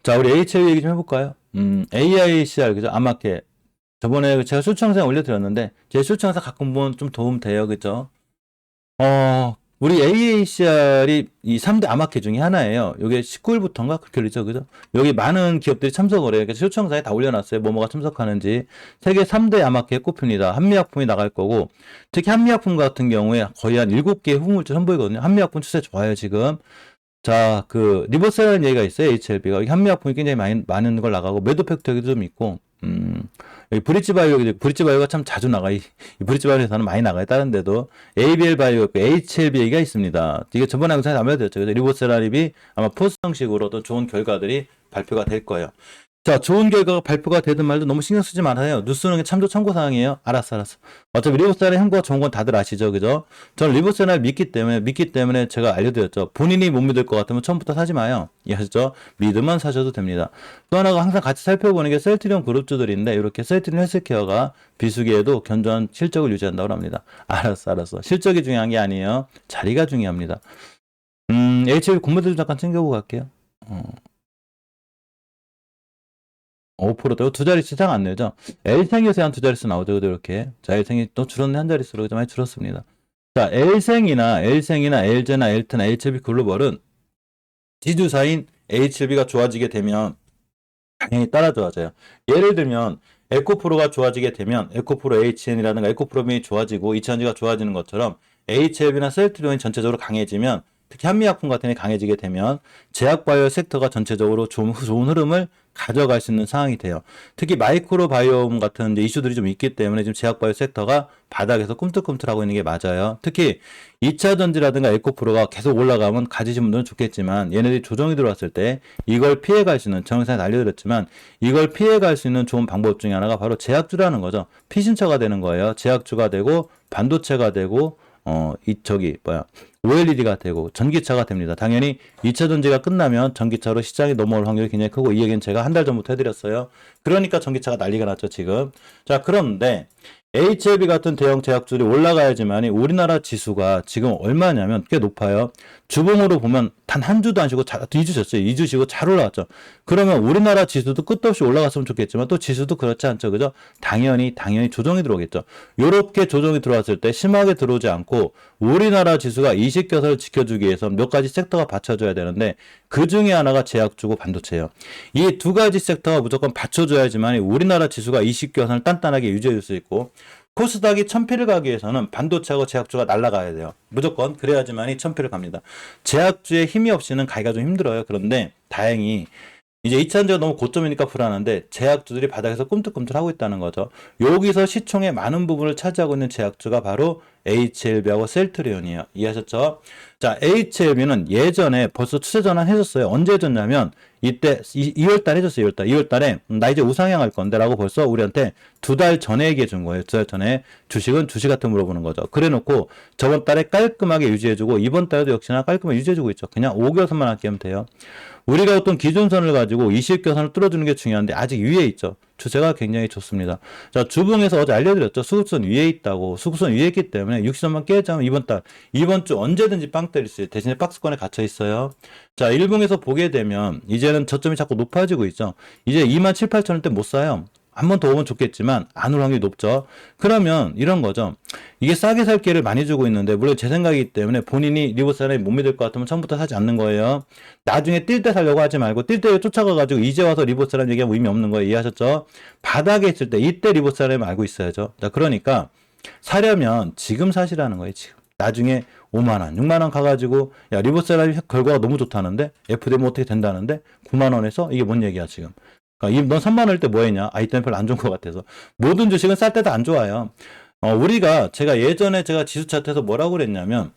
자, 우리 HL 얘기 좀 해볼까요? AICR, 그죠? 암마켓. 저번에 제가 수치 영상 올려드렸는데, 제 수치 영상 가끔 보면 좀 도움 돼요, 그죠? 우리 AACR이 이 3대 암마켓 중에 하나예요. 요게 19일부터인가? 그렇게 열리죠, 그죠? 여기 많은 기업들이 참석을 해요. 그래서 수치 영상에 다 올려놨어요. 뭐뭐가 참석하는지. 세계 3대 암마켓 꼽힙니다. 한미약품이 나갈 거고, 특히 한미약품 같은 경우에 거의 한 7개 후물질 선보이거든요. 한미약품 추세 좋아요, 지금. 자, 리버스라는 얘기가 있어요, HLB가. 한미약품이 굉장히 많은 걸 나가고, 매도 팩터기도 좀 있고, 여기 브릿지바이오가 참 자주 나가. 이 브릿지바이오에서는 많이 나가요, 다른 데도. ABL 바이오, HLB 얘기가 있습니다. 이게 저번에 영상에 담겨드렸죠. 그래서 리버스라립이 아마 포스 형식으로 또 좋은 결과들이 발표가 될 거예요. 자, 좋은 결과가 발표가 되든 말든 너무 신경 쓰지 말아요. 뉴스는 참고사항이에요. 알았어. 어차피 리버스라립 한국어 좋은 건 다들 아시죠, 그죠? 저는 리버스라립 믿기 때문에 제가 알려드렸죠. 본인이 못 믿을 것 같으면 처음부터 사지 마요. 이해하셨죠? 믿으면 사셔도 됩니다. 또 하나가 항상 같이 살펴보는 게 셀트리온 그룹주들인데, 이렇게 셀트리온 헬스케어가 비수기에도 견조한 실적을 유지한다고 합니다. 알았어. 실적이 중요한 게 아니에요. 자리가 중요합니다. HB 공모들 잠깐 챙겨보고 갈게요. 5%도 두 자릿수 이상 안 내죠. L생 요새 한 두 자릿수 나오죠. 이렇게. 자, L생이 또 줄었네. 한 자릿수로 좀 많이 줄었습니다. 자, L생이나 LZ나 LT나 HLB 글로벌은 지주사인 HLB가 좋아지게 되면 당연히 따라 좋아져요. 예를 들면 에코프로가 좋아지게 되면 에코프로 HN이라든가 에코프로민이 좋아지고 이차전지가 좋아지는 것처럼 HLB나 셀트리온이 전체적으로 강해지면, 특히 한미약품 같은 게 강해지게 되면 제약바이오 섹터가 전체적으로 좋은 흐름을 가져갈 수 있는 상황이 돼요. 특히 마이크로바이옴 같은 이제 이슈들이 좀 있기 때문에 지금 제약바이오 섹터가 바닥에서 꿈틀꿈틀하고 있는 게 맞아요. 특히 2차 전지라든가 에코프로가 계속 올라가면 가지신 분들은 좋겠지만, 얘네들이 조정이 들어왔을 때 이걸 피해갈 수 있는, 정상에 알려드렸지만 이걸 피해갈 수 있는 좋은 방법 중에 하나가 바로 제약주라는 거죠. 피신처가 되는 거예요. 제약주가 되고 반도체가 되고 OLED가 되고 전기차가 됩니다. 당연히 2차 전지가 끝나면 전기차로 시장이 넘어올 확률이 굉장히 크고, 이 얘기는 제가 한 달 전부터 해드렸어요. 그러니까 전기차가 난리가 났죠, 지금. 자, 그런데 HLB 같은 대형 제약주들이 올라가야지만이 우리나라 지수가 지금 얼마냐면 꽤 높아요. 주봉으로 보면 단 한 주도 안 쉬고 2주 졌어요. 2주 쉬고 잘 올라왔죠. 그러면 우리나라 지수도 끝도 없이 올라갔으면 좋겠지만 또 지수도 그렇지 않죠. 그죠? 당연히 조정이 들어오겠죠. 요렇게 조정이 들어왔을 때 심하게 들어오지 않고 우리나라 지수가 이식겨서를 지켜주기 위해서 몇 가지 섹터가 받쳐줘야 되는데, 그 중에 하나가 제약주고 반도체예요. 이 두 가지 섹터가 무조건 받쳐줘야지만 우리나라 지수가 이식겨선을 단단하게 유지해줄 수 있고, 코스닥이 1000피를 가기 위해서는 반도체하고 제약주가 날아가야 돼요. 무조건 그래야지만이 1000피를 갑니다. 제약주의 힘이 없이는 가기가 좀 힘들어요. 그런데 다행히 이제 2차전지가 너무 고점이니까 불안한데 제약주들이 바닥에서 꿈틀꿈틀하고 있다는 거죠. 여기서 시총의 많은 부분을 차지하고 있는 제약주가 바로 HLB하고 셀트리온이에요. 이해하셨죠? 자, HLB는 예전에 벌써 추세 전환 했었어요. 언제 해줬냐면 이때 2월달 해줬어요. 2월달에 나 이제 우상향 할 건데 라고 벌써 우리한테 2달 전에 얘기해 준 거예요. 2달 전에 주식은 주식 같은 물어보는 거죠. 그래 놓고 저번 달에 깔끔하게 유지해주고 이번 달에도 역시나 깔끔하게 유지해주고 있죠. 그냥 5개월선만 아끼면 돼요. 우리가 어떤 기준선을 가지고 20개선을 뚫어주는 게 중요한데 아직 위에 있죠. 추세가 굉장히 좋습니다. 자, 주봉에서 어제 알려드렸죠. 수급선 위에 있다고. 수급선 위에 있기 때문에 60선만 깨자면 이번 주 언제든지 빵 때릴 수 있어요. 대신에 박스권에 갇혀 있어요. 자, 일봉에서 보게 되면 이제는 저점이 자꾸 높아지고 있죠. 이제 27,800원대 못 사요. 한 번 더 오면 좋겠지만 안 올 확률이 높죠. 그러면 이런 거죠. 이게 싸게 살 기회를 많이 주고 있는데, 물론 제 생각이기 때문에 본인이 리버스라인에 못 믿을 것 같으면 처음부터 사지 않는 거예요. 나중에 뛸 때 사려고 하지 말고 뛸 때 쫓아가가지고 이제 와서 리버스라인 얘기하면 의미 없는 거예요. 이해하셨죠? 바닥에 있을 때 이때 리버스라인 알고 있어야죠. 자, 그러니까 사려면 지금 사시라는 거예요. 지금. 나중에 5만원, 6만원 가가지고 야, 리버스라인 결과가 너무 좋다는데 FD 뭐 어떻게 된다는데 9만원에서 이게 뭔 얘기야 지금. 넌 3만원일 때 뭐 했냐? 이때는 별로 안 좋은 것 같아서. 모든 주식은 쌀 때도 안 좋아요. 제가 예전에 제가 지수 차트에서 뭐라고 그랬냐면,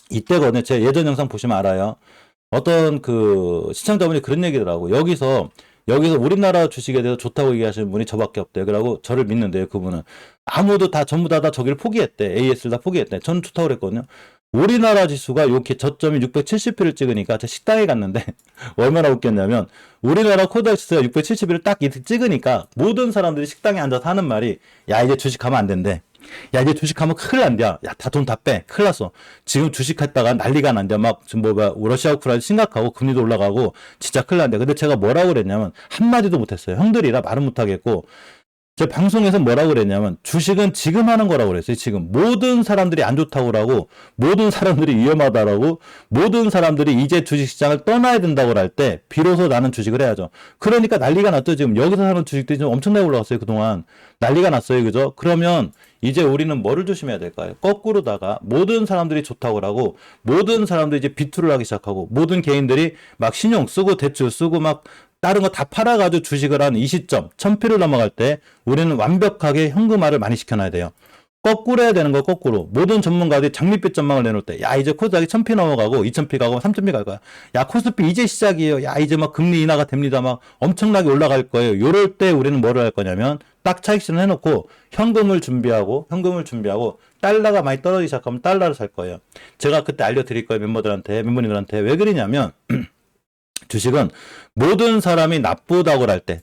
이때거든요. 제 예전 영상 보시면 알아요. 어떤 시청자분이 그런 얘기더라고. 여기서 우리나라 주식에 대해서 좋다고 얘기하시는 분이 저밖에 없대요. 그러고 저를 믿는데요, 그분은. 아무도 전부 다 저기를 포기했대. AS를 다 포기했대. 저는 좋다고 그랬거든요. 우리나라 지수가 이렇게 저점이 670회를 찍으니까 제가 식당에 갔는데 얼마나 웃겼냐면, 우리나라 코스닥 지수가 670회를 딱 찍으니까 모든 사람들이 식당에 앉아서 하는 말이 야, 이제 주식하면 안 된대. 야, 이제 주식하면 큰일 난다. 야, 다 돈 다 빼. 큰일 났어. 지금 주식했다가 난리가 난다. 막, 지금 러시아 우크라이나 심각하고 금리도 올라가고 진짜 큰일 난다. 근데 제가 뭐라고 그랬냐면, 한마디도 못했어요. 형들이라 말은 못하겠고, 제 방송에서 뭐라고 그랬냐면, 주식은 지금 하는 거라고 그랬어요. 지금. 모든 사람들이 안 좋다고 그러고, 모든 사람들이 위험하다라고, 모든 사람들이 이제 주식시장을 떠나야 된다고 할 때, 비로소 나는 주식을 해야죠. 그러니까 난리가 났죠. 지금 여기서 사는 주식들이 좀 엄청나게 올라갔어요. 그동안. 난리가 났어요. 그죠? 그러면, 이제 우리는 뭐를 조심해야 될까요? 거꾸로다가 모든 사람들이 좋다고 하고 모든 사람들이 이제 비투를 하기 시작하고 모든 개인들이 막 신용 쓰고 대출 쓰고 막 다른 거 다 팔아가지고 주식을 한 이 시점 1000피를 넘어갈 때 우리는 완벽하게 현금화를 많이 시켜놔야 돼요. 거꾸로 해야 되는 거 거꾸로. 모든 전문가들이 장밋빛 전망을 내놓을 때, 야, 이제 코스닥이 1000피 넘어가고 2000피 가고 3000피 갈 거야. 야, 코스피 이제 시작이에요. 야, 이제 막 금리 인하가 됩니다. 막 엄청나게 올라갈 거예요. 요럴 때 우리는 뭐를 할 거냐면 딱 차익실을 해놓고 현금을 준비하고 달러가 많이 떨어지기 시작하면 달러를 살 거예요. 제가 그때 알려드릴 거예요. 멤버님들한테. 왜 그러냐면 주식은 모든 사람이 나쁘다고 할 때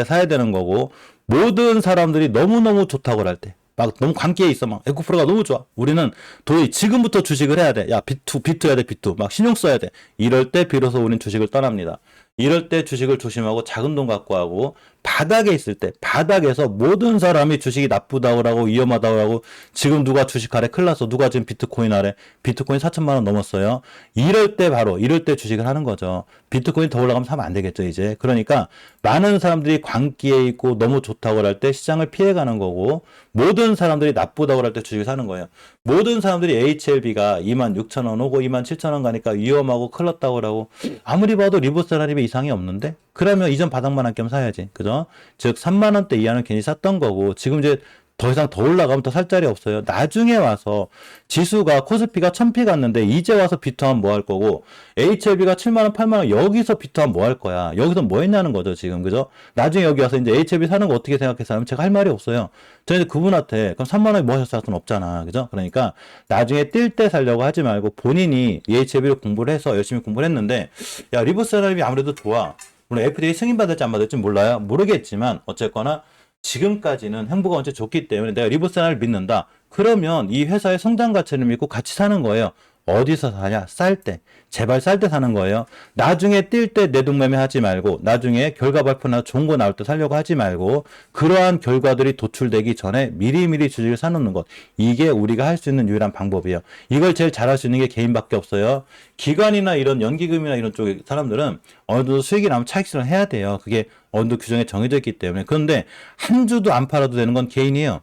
사야 되는 거고 모든 사람들이 너무너무 좋다고 할 때 막 너무 관계에 있어. 막 에코프로가 너무 좋아. 우리는 도저히 지금부터 주식을 해야 돼. 야, 비투 해야 돼. 비투. 막 신용 써야 돼. 이럴 때 비로소 우리는 주식을 떠납니다. 이럴 때 주식을 조심하고 작은 돈 갖고 하고 바닥에 있을 때 바닥에서 모든 사람이 주식이 나쁘다고 하고 위험하다고 하고 지금 누가 주식하래 큰일 났어. 누가 지금 비트코인 하래. 비트코인 4천만 원 넘었어요. 이럴 때 주식을 하는 거죠. 비트코인 더 올라가면 사면 안 되겠죠 이제. 그러니까 많은 사람들이 광기에 있고 너무 좋다고 할 때 시장을 피해가는 거고 모든 사람들이 나쁘다고 할 때 주식을 사는 거예요. 모든 사람들이 HLB가 26,000원 오고 27,000원 가니까 위험하고 큰일 났다고 하고 아무리 봐도 리버스 라립에 이상이 없는데 그러면 이전 바닥만 한 겸 사야지. 그죠? 즉 3만 원대 이하는 괜히 샀던 거고 지금 이제 더 이상 더 올라가면 더 살 자리 없어요. 나중에 와서 지수가 코스피가 1000피 갔는데 이제 와서 비트하면 뭐 할 거고 HLB가 7만원 8만원 여기서 비트하면 뭐 할 거야. 여기서 뭐 했냐는 거죠 지금. 그죠? 나중에 여기 와서 이제 HLB 사는 거 어떻게 생각해서 하면 제가 할 말이 없어요. 저는 그분한테 그럼 3만원에 뭐 하셨을 수는 없잖아. 그죠? 그러니까 나중에 뛸 때 살려고 하지 말고 본인이 이 HLB를 공부를 해서 열심히 공부를 했는데 야 리버스 라립이 아무래도 좋아. 물론 FDA 승인받을지 안 받을지 몰라요. 모르겠지만 어쨌거나 지금까지는 행보가 언제 좋기 때문에 내가 리버스를 믿는다. 그러면 이 회사의 성장 가치를 믿고 같이 사는 거예요. 어디서 사냐? 쌀 때. 제발 쌀 때 사는 거예요. 나중에 뛸 때 내동매매 하지 말고 나중에 결과 발표나 좋은 거 나올 때 살려고 하지 말고 그러한 결과들이 도출되기 전에 미리미리 주식을 사놓는 것. 이게 우리가 할 수 있는 유일한 방법이에요. 이걸 제일 잘할 수 있는 게 개인밖에 없어요. 기관이나 이런 연기금이나 이런 쪽의 사람들은 어느 정도 수익이 나면 차익실을 해야 돼요. 그게 어느 정도 규정에 정해져 있기 때문에. 그런데 한 주도 안 팔아도 되는 건 개인이에요.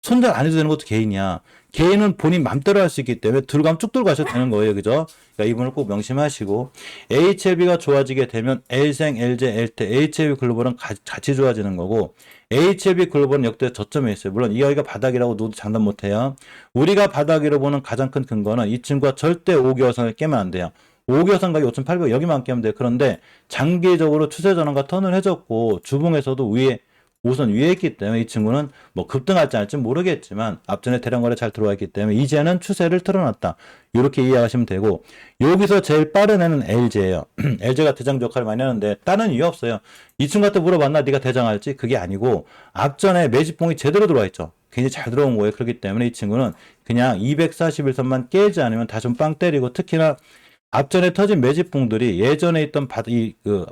손절 안 해도 되는 것도 개인이야. 개인은 본인 맘대로 할 수 있기 때문에 들어가면 쭉 들어가셔도 되는 거예요. 그죠? 그러니까 이분을 꼭 명심하시고 HLB가 좋아지게 되면 L생, LJ, LT, HLB 글로벌은 같이 좋아지는 거고 HLB 글로벌은 역대 저점에 있어요. 물론 이 여기가 바닥이라고 누구도 장담 못해요. 우리가 바닥이라고 보는 가장 큰 근거는 이 친구가 절대 5개월선을 깨면 안 돼요. 5개월선 가격 5,800 여기만 깨면 돼요. 그런데 장기적으로 추세 전환과 턴을 해줬고 주봉에서도 우선 위에 있기 때문에 이 친구는 뭐 급등할지 않을지 모르겠지만 앞전에 대량 거래 잘 들어와 있기 때문에 이제는 추세를 틀어놨다. 이렇게 이해하시면 되고 여기서 제일 빠른 애는 LG예요. LG가 대장 역할을 많이 하는데 다른 이유 없어요. 이 친구한테 물어봤나 네가 대장할지? 그게 아니고 앞전에 매집봉이 제대로 들어와 있죠. 굉장히 잘 들어온 거예요. 그렇기 때문에 이 친구는 그냥 241선만 깨지 않으면 다시 빵 때리고 특히나 앞전에 터진 매집봉들이 예전에 있던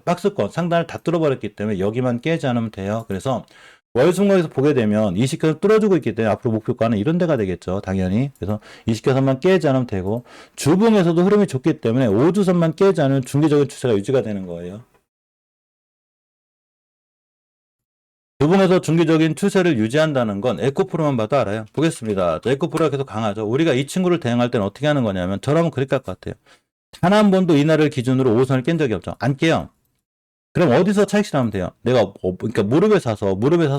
박스권 상단을 다 뚫어버렸기 때문에 여기만 깨지 않으면 돼요. 그래서 월순간에서 보게 되면 20개선 뚫어주고 있기 때문에 앞으로 목표가는 이런 데가 되겠죠. 당연히. 그래서 20개선만 깨지 않으면 되고 주봉에서도 흐름이 좋기 때문에 5주선만 깨지 않으면 중기적인 추세가 유지가 되는 거예요. 주봉에서 중기적인 추세를 유지한다는 건 에코프로만 봐도 알아요. 보겠습니다. 에코프로가 계속 강하죠. 우리가 이 친구를 대응할 때는 어떻게 하는 거냐면 저라면 그렇게 할 것 같아요. 단 한 번도 이날을 기준으로 5선을 깬 적이 없죠. 안 깨요. 그럼 어디서 차익실하면 돼요? 내가 그러니까 무릎에 사서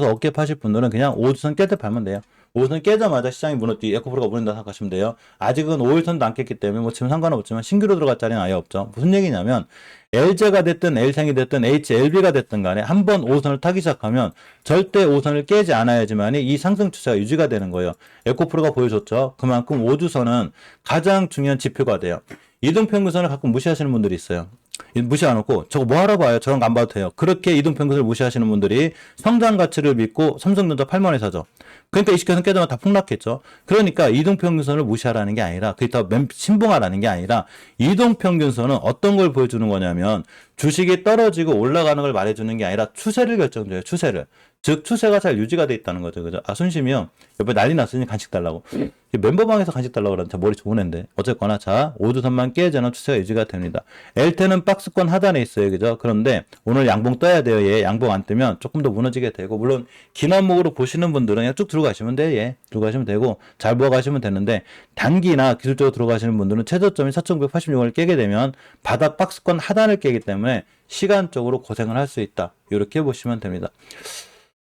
어깨 파실 분들은 그냥 5주선 깰 때 팔면 돼요. 5선 깨자마자 시장이 에코프로가 무너진다 생각하시면 돼요. 아직은 5일선도 안 깼기 때문에 뭐 지금 상관은 없지만 신규로 들어갈 자리는 아예 없죠. 무슨 얘기냐면 LJ가 됐든 L생이 됐든 HLB가 됐든 간에 한 번 5선을 타기 시작하면 절대 5선을 깨지 않아야지만이 이 상승 추세가 유지가 되는 거예요. 에코프로가 보여줬죠. 그만큼 5주선은 가장 중요한 지표가 돼요. 이동평균선을 가끔 무시하시는 분들이 있어요. 무시 안 하고 저거 뭐 하러 봐요? 저런 거 안 봐도 돼요. 그렇게 이동평균을 무시하시는 분들이 성장 가치를 믿고 삼성전자 8만 원에 사죠. 그러니까 이식회선 깨자마자 다 폭락했죠. 그러니까 이동평균선을 무시하라는 게 아니라 그게 더 신봉하라는 게 아니라 이동평균선은 어떤 걸 보여주는 거냐면 주식이 떨어지고 올라가는 걸 말해주는 게 아니라 추세를 결정줘요. 추세를. 즉 추세가 잘 유지가 돼 있다는 거죠. 그죠? 아 순심이요. 옆에 난리 났으니 간식 달라고. 멤버방에서 간식 달라고 그러는데 자, 머리 좋은 애인데. 어쨌거나 자 5주선만 깨지는 추세가 유지가 됩니다. L테는 박스권 하단에 있어요. 그죠? 그런데 오늘 양봉 떠야 돼요. 얘 양봉 안 뜨면 조금 더 무너지게 되고 물론 긴 안목으로 보시는 분들은 그냥 쭉 들어가시면 돼요. 예. 들어가시면 되고 잘 모아가시면 되는데 단기나 기술적으로 들어가시는 분들은 최저점이 4,986원을 깨게 되면 바닥 박스권 하단을 깨기 때문에 시간적으로 고생을 할 수 있다. 이렇게 보시면 됩니다.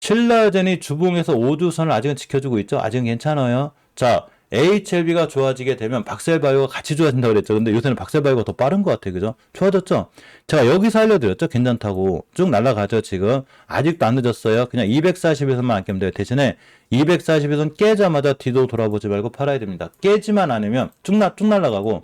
신라젠이 주봉에서 5주선을 아직은 지켜주고 있죠. 아직은 괜찮아요. 자, HLB가 좋아지게 되면 박셀바이오가 같이 좋아진다고 그랬죠. 근데 요새는 박셀바이오가 더 빠른 것 같아요. 그죠? 좋아졌죠? 제가 여기서 알려드렸죠. 괜찮다고. 쭉 날아가죠, 지금. 아직도 안 늦었어요. 그냥 240에서만 안 깨면 돼요. 대신에 240에선 깨자마자 뒤도 돌아보지 말고 팔아야 됩니다. 깨지만 않으면 쭉 날아가고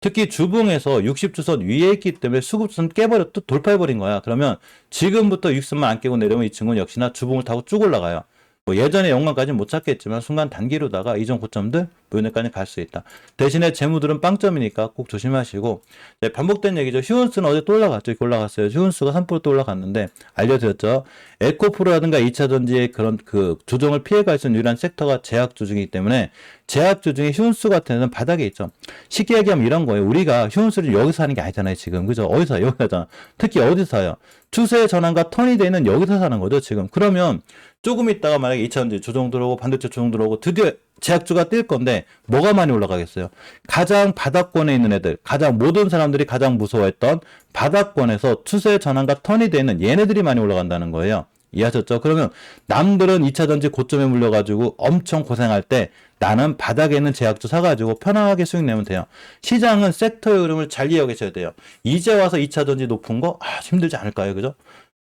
특히 주봉에서 60주선 위에 있기 때문에 수급선 깨버려 또 돌파해버린 거야. 그러면 지금부터 60선만 안 깨고 내려오면 이 친구는 역시나 주봉을 타고 쭉 올라가요. 뭐 예전에 영광까지는 못 찾겠지만 순간 단기로다가 이전 고점들 요네까지 갈 수 있다. 대신에 재무들은 빵점이니까 꼭 조심하시고 네, 반복된 얘기죠. 휴은스는 어제 또 올라갔죠. 이렇게 올라갔어요. 휴은스가 3%또 올라갔는데 알려드렸죠. 에코프로라든가 2차전지의 그런 그 조정을 피해갈 수 있는 유일한 섹터가 제약주중이기 때문에 제약주중에 휴은스 같은 데는 바닥에 있죠. 쉽게 얘기하면 이런 거예요. 우리가 휴은스를 여기서 하는 게 아니잖아요. 지금 그죠? 어디서 사요? 여기서 하잖아. 특히 어디서 사요? 추세의 전환과 턴이 되는 여기서 사는 거죠. 지금. 그러면 조금 있다가 만약에 2차전지 조정 들어오고 반도체 조정 들어오고 드디어 제약주가 뛸 건데 뭐가 많이 올라가겠어요? 가장 바닥권에 있는 애들, 가장 모든 사람들이 가장 무서워했던 바닥권에서 추세의 전환과 턴이 되는 얘네들이 많이 올라간다는 거예요. 이해하셨죠? 그러면 남들은 2차전지 고점에 물려가지고 엄청 고생할 때 나는 바닥에 있는 제약주 사가지고 편안하게 수익 내면 돼요. 시장은 섹터의 흐름을 잘 이해하고 계셔야 돼요. 이제 와서 2차전지 높은 거 힘들지 않을까요? 그죠?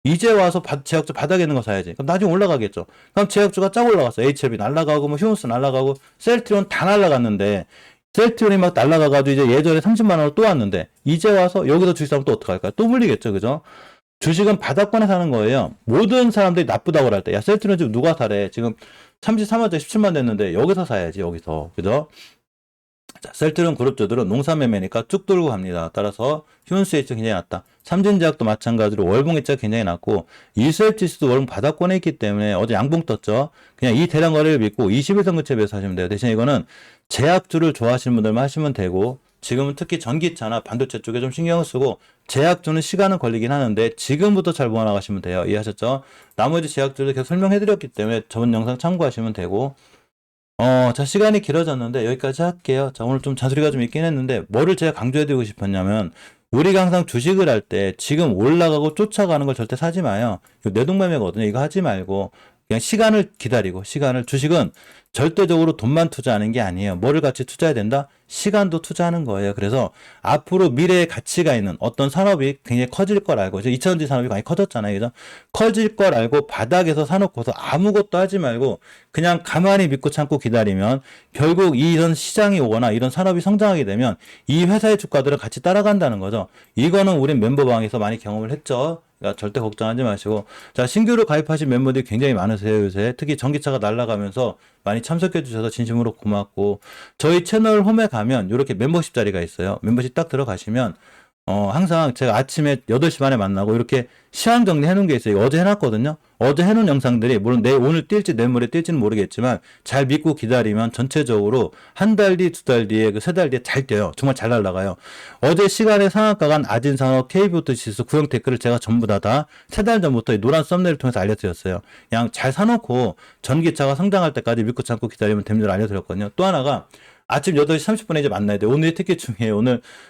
이제 와서 제약주 바닥에 있는 거 사야지. 그럼 나중에 올라가겠죠. 그럼 제약주가 쫙 올라갔어. HLB 날라가고, 뭐 휴온스 날라가고, 셀트리온 다 날라갔는데, 셀트리온이 막 날라가가지고 이제 예전에 30만원으로 또 왔는데, 이제 와서 여기서 주식 사면 또 어떡할까요? 또 물리겠죠. 그죠? 주식은 바닥권에 사는 거예요. 모든 사람들이 나쁘다고 할 때, 야, 셀트리온 지금 누가 사래? 지금 33만원짜리 17만 됐는데, 여기서 사야지, 여기서. 그죠? 자, 셀트리온 그룹주들은 농사매매니까 쭉 돌고 갑니다. 따라서 휴은수 H가 굉장히 낮다. 삼진제약도 마찬가지로 월봉 H가 굉장히 낮고 이수앱 지수도 월봉 바닥권에 있기 때문에 어제 양봉 떴죠. 그냥 이 대량 거래를 믿고 21선 근처에 매수 하시면 돼요. 대신 이거는 제약주를 좋아하시는 분들만 하시면 되고 지금은 특히 전기차나 반도체 쪽에 좀 신경을 쓰고 제약주는 시간은 걸리긴 하는데 지금부터 잘 모아나가시면 돼요. 이해하셨죠? 나머지 제약주를 계속 설명해드렸기 때문에 저번 영상 참고하시면 되고 자, 시간이 길어졌는데 여기까지 할게요. 자, 오늘 좀 잔소리가 좀 있긴 했는데 뭐를 제가 강조해드리고 싶었냐면 우리가 항상 주식을 할 때 지금 올라가고 쫓아가는 걸 절대 사지 마요. 이거 내동매매거든요. 이거 하지 말고 그냥 시간을 기다리고 주식은 절대적으로 돈만 투자하는 게 아니에요. 뭐를 같이 투자해야 된다? 시간도 투자하는 거예요. 그래서 앞으로 미래의 가치가 있는 어떤 산업이 굉장히 커질 걸 알고, 2차전지 산업이 많이 커졌잖아요. 그죠? 커질 걸 알고 바닥에서 사놓고서 아무것도 하지 말고 그냥 가만히 믿고 참고 기다리면 결국 이런 시장이 오거나 이런 산업이 성장하게 되면 이 회사의 주가들은 같이 따라간다는 거죠. 이거는 우리 멤버방에서 많이 경험을 했죠. 그러니까 절대 걱정하지 마시고 자 신규로 가입하신 멤버들이 굉장히 많으세요 요새 특히 전기차가 날아가면서 많이 참석해 주셔서 진심으로 고맙고 저희 채널 홈에 가면 이렇게 멤버십 자리가 있어요. 멤버십 딱 들어가시면 항상 제가 아침에 8시 반에 만나고 이렇게 시황 정리 해놓은 게 있어요. 어제 해놨거든요. 어제 해놓은 영상들이 물론 오늘 뛸지 내일모레 뛸지는 모르겠지만 잘 믿고 기다리면 전체적으로 한 달 뒤, 2달 뒤에, 3달 뒤에 잘 뛰어요. 정말 잘 날아가요. 어제 시간에 상한가 간 아진산업, KB오토 지수, 구형 댓글을 제가 전부 다 3달 전부터 이 노란 썸네일을 통해서 알려드렸어요. 그냥 잘 사놓고 전기차가 성장할 때까지 믿고 참고 기다리면 됩니다. 알려드렸거든요. 또 하나가 아침 8시 30분에 이제 만나야 돼요. 오늘이 특히 중요해요.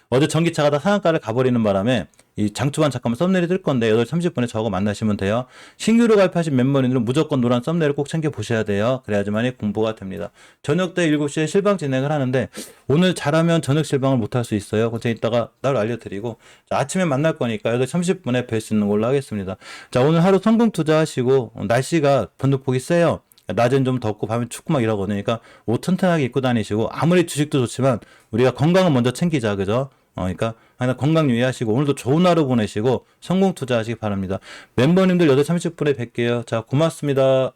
어제 전기차가 다 상한가를 가버리는 바람에 이 장초반 잠깐만 썸네일이 뜰 건데 8시 30분에 저하고 만나시면 돼요. 신규로 가입하신 멤버님들은 무조건 노란 썸네일을 꼭 챙겨보셔야 돼요. 그래야지만이 공부가 됩니다. 저녁 때 7시에 실방 진행을 하는데 오늘 잘하면 저녁 실방을 못할 수 있어요. 그건 제가 이따가 따로 알려드리고 자, 아침에 만날 거니까 8시 30분에 뵐 수 있는 걸로 하겠습니다. 자 오늘 하루 성금 투자하시고 날씨가 변동폭이 세요. 낮엔 좀 덥고 밤에 춥고 막 이러거든요. 그러니까 옷 튼튼하게 입고 다니시고 아무리 주식도 좋지만 우리가 건강은 먼저 챙기자. 그죠? 그러니까 항상 건강 유의하시고 오늘도 좋은 하루 보내시고 성공 투자하시기 바랍니다. 멤버님들 8시 30분에 뵐게요. 자, 고맙습니다.